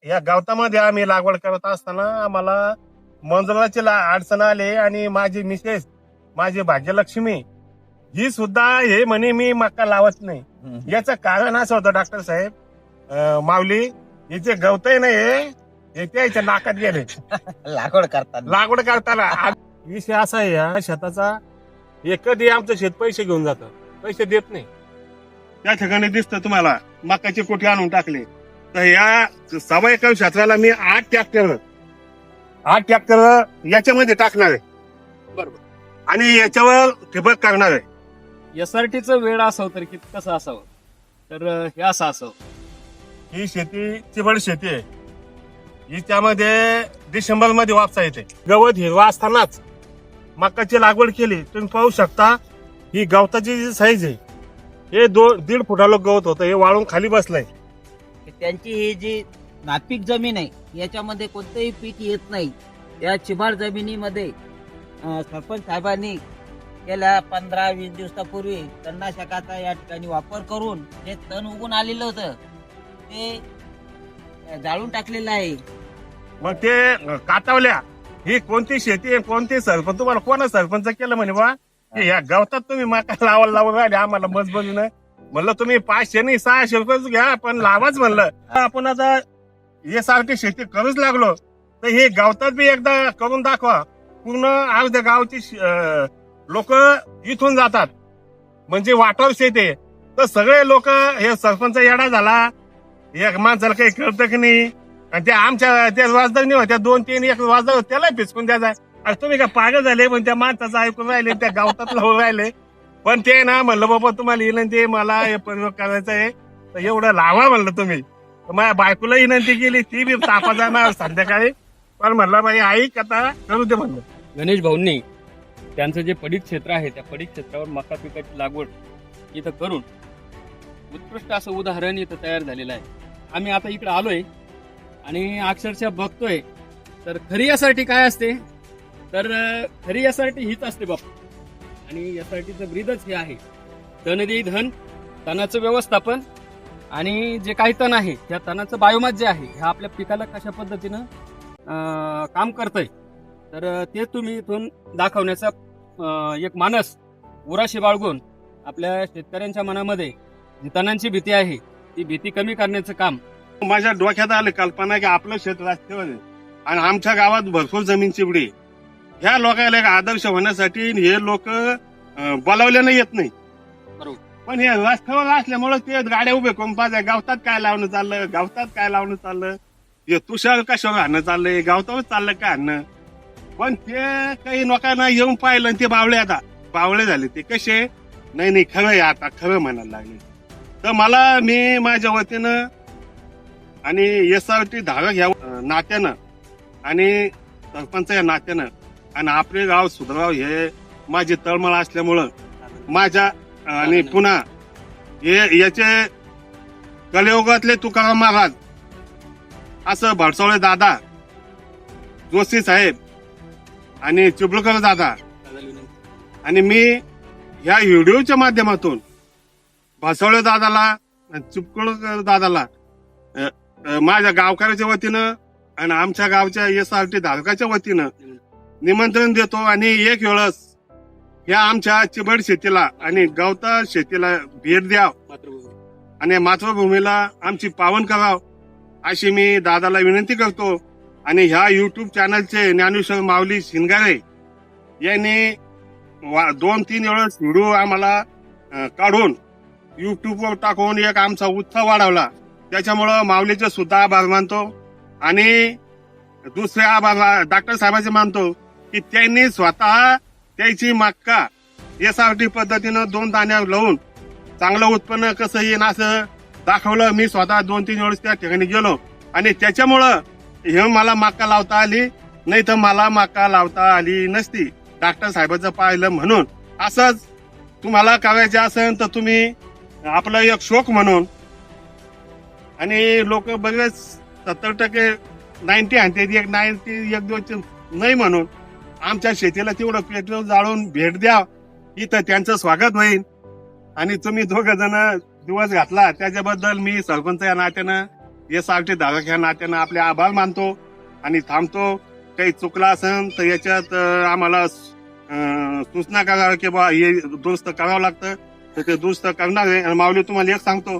या गवतामध्ये आम्ही लागवड करत असताना आम्हाला मंजुराची अडचण आली आणि माझी मिसेस, माझी भाग्यलक्ष्मी ही सुद्धा हे म्हणे मी मका लावत नाही. याचं कारण असं होतं डॉक्टर साहेब, माऊली हे जे गवत आहे ना हे त्याच्या नाकात गेले लागवड करताना. विषय असा आहे या शेताचा, हे कधी आमचं शेत पैसे घेऊन जातं, पैसे देत नाही. त्या ठिकाणी दिसतं तुम्हाला मकाचे कोठी आणून टाकले. तर या 1.25 क्षेत्राला मी 8 ट्रॅक्टर याच्यामध्ये टाकणार आहे बरोबर. आणि याच्यावर ठिबक करणार आहे. एसआरटीचं वेळ असावं तर किती कसं असावं, तर हे असं असावं. ही शेती चिबड शेती आहे. ही त्यामध्ये डिसेंबर मध्ये वापसा येते. गवत हिरवा असतानाच मकाची लागवड केली. तुम्ही पाहू शकता ही गवताची जी साईज आहे हे 1.5 फुटाला गवत होतं, हे वाळून खाली बसलंय. त्यांची ही जी नापीक जमीन आहे याच्यामध्ये कोणतंही पीक येत नाही. या चिबाड जमिनीमध्ये सरपंच साहेबांनी गेल्या 15-20 दिवसापूर्वी तणनाशकाचा या ठिकाणी वापर करून जे तण उगून आलेलं होतं ते जाळून टाकलेलं आहे. मग ते काटावल्या. ही कोणती शेती आहे, कोणती सरपंच, तुम्हाला कोणा सरपंच केलं म्हणे बा की या गवतात तुम्ही मका लावून राहिले आम्हाला मजबुरीनं. म्हणलं तुम्ही 500 नाही 600 रुपये घ्या पण लावाच म्हणलं. आपण आता हे सारखी शेती करूच लागलो तर हे गवतात बी एकदा करून दाखवा. पूर्ण अर्ध्या गावची लोक इथून जातात, म्हणजे वाटावर शेती आहे. तर सगळे लोक हे सरपंच येडा झाला, एक माणसाला काही कळतं की नाही. आणि ते आमच्या त्या वाजदार नाही होत्या 2-3 एक वाजदार त्याला पिचकून द्यायचा. अरे तुम्ही काय पागल झाले, पण त्या माणसाचं ऐकून राहिले, त्या गावतात लावून राहिले. पण ते ना म्हणलं बाबा तुम्हाला विनंती, मला हे प्रयोग करायचा आहे तर एवढं लावा म्हणलं तुम्ही. माझ्या बायकोला विनंती केली, ती बी तापा जाणार संध्याकाळी. पण म्हणलं बाई ऐक आता करू दे म्हणलं. गणेश भाऊंनी त्यांचं जे पडीक क्षेत्र आहे त्या पडीक क्षेत्रावर मका पिकाची लागवड इथं करून उत्कृष्ट असं उदाहरण इथं तयार झालेलं आहे. आम्ही आता इकडे आलोय आणि अक्षरशः बघतोय तर खरी एसआरटी काय असते, तर खरी एसआरटी हीच असते बाप. आणि एसआरटीचं ब्रीदच हे आहे, धन दे धन, तणाचं व्यवस्थापन आणि जे काही तण आहे त्या तणाचं बायोमास जे आहे ह्या आपल्या पिकाला कशा पद्धतीनं काम करतंय तर ते तुम्ही इथून दाखवण्याचा एक मानस उराशी बाळगून आपल्या शेतकऱ्यांच्या मनामध्ये जी तणांची भीती आहे ती भीती कमी करण्याचं काम माझ्या डोक्यात आलं कल्पना की आपलं शेत रस्त्यावर आहे आणि आमच्या गावात भरपूर जमीन चिबडी. ह्या लोकांना एक आदर्श होण्यासाठी हे लोक बोलावल्यानं येत नाही. बरोबर. पण हे रस्त्यावर असल्यामुळे ते गाड्या उभे करून पाहिजे. गावतात काय लावणं चाललं, हे तुषार कशावर आणणं चाललंय, गावतावर चाललं काय आणणं. पण ते काही लोकांना येऊन पाहिलं आणि ते बावळे झाले. ते कसे नाही खरं आहे, आता खरं म्हणायला लागले. तर मला मी माझ्या वतीनं आणि एसआरटी धारक ह्या नात्यानं आणि सरपंच या नात्यानं आणि आपले गाव सुधराव हे माझी तळमळ असल्यामुळं माझ्या आणि पुन्हा हे याचे कलियुगातले तुकाराम महाराज असं भडसवळे दादा, जोशी साहेब आणि चिपळूणकर दादा आणि मी ह्या व्हिडिओच्या माध्यमातून भडसवळे दादाला आणि चिपळूणकर दादाला माझ्या गावकऱ्याच्या वतीनं आणि आमच्या गावच्या एसआरटी धारकाच्या वतीनं निमंत्रण देतो. आणि एक वेळस या आमच्या चिबड शेतीला आणि गवता शेतीला भेट द्याव आणि मातृभूमीला आमची पावन कराव अशी मी दादाला विनंती करतो. आणि ह्या युट्यूब चॅनलचे ज्ञानेश्वर माऊली शिंगारे यांनी 2-3 वेळेस व्हिडिओ आम्हाला काढून युट्यूबवर टाकून एक आमचा उत्साह वाढवला. त्याच्यामुळं माऊलीचे सुद्धा आभार मानतो. आणि दुसरे आभार डॉक्टर साहेबांचे मानतो की त्यांनी स्वतः त्याची मक्का एसआरटी पद्धतीनं 2 दाण्यावर लावून चांगलं उत्पन्न कसं येईल असं दाखवलं. मी स्वतः 2-3 वेळेस त्या ठिकाणी गेलो आणि त्याच्यामुळं हे मला मक्का लावता आली, नाही तर मला मक्का लावता आली नसती. डॉक्टर साहेबांचं पाहिलं म्हणून. असंच तुम्हाला करायचं असेल तर तुम्ही आपलं एक शोक म्हणून, आणि लोक बरेच 70% 90 आणते, 91 नाही म्हणून आमच्या शेतीला तेवढं पेट्रोल जाळून भेट द्या, इथं त्यांचं स्वागत होईल. आणि तुम्ही 2 जण दिवस घातला त्याच्याबद्दल मी सरपंच या नात्यानं SRT धारक ह्या नात्यानं आपले आभार मानतो आणि थांबतो. काही चुकला असेल तर याच्यात आम्हाला सूचना करा की बा हे दुरुस्त करावं लागतं, तर ते दुरुस्त करणार आहे. आणि माऊली तुम्हाला एक सांगतो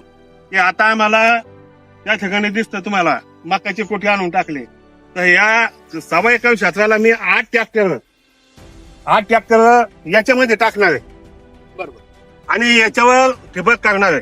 की आता आम्हाला या ठिकाणी दिसतं तुम्हाला मकाचे कोठे आणून टाकले. तर या 1.25 एकर क्षेत्राला मी 8 ट्रॅक्टर याच्यामध्ये टाकणार आहे बरोबर. आणि याच्यावर ठिबक करणार आहे.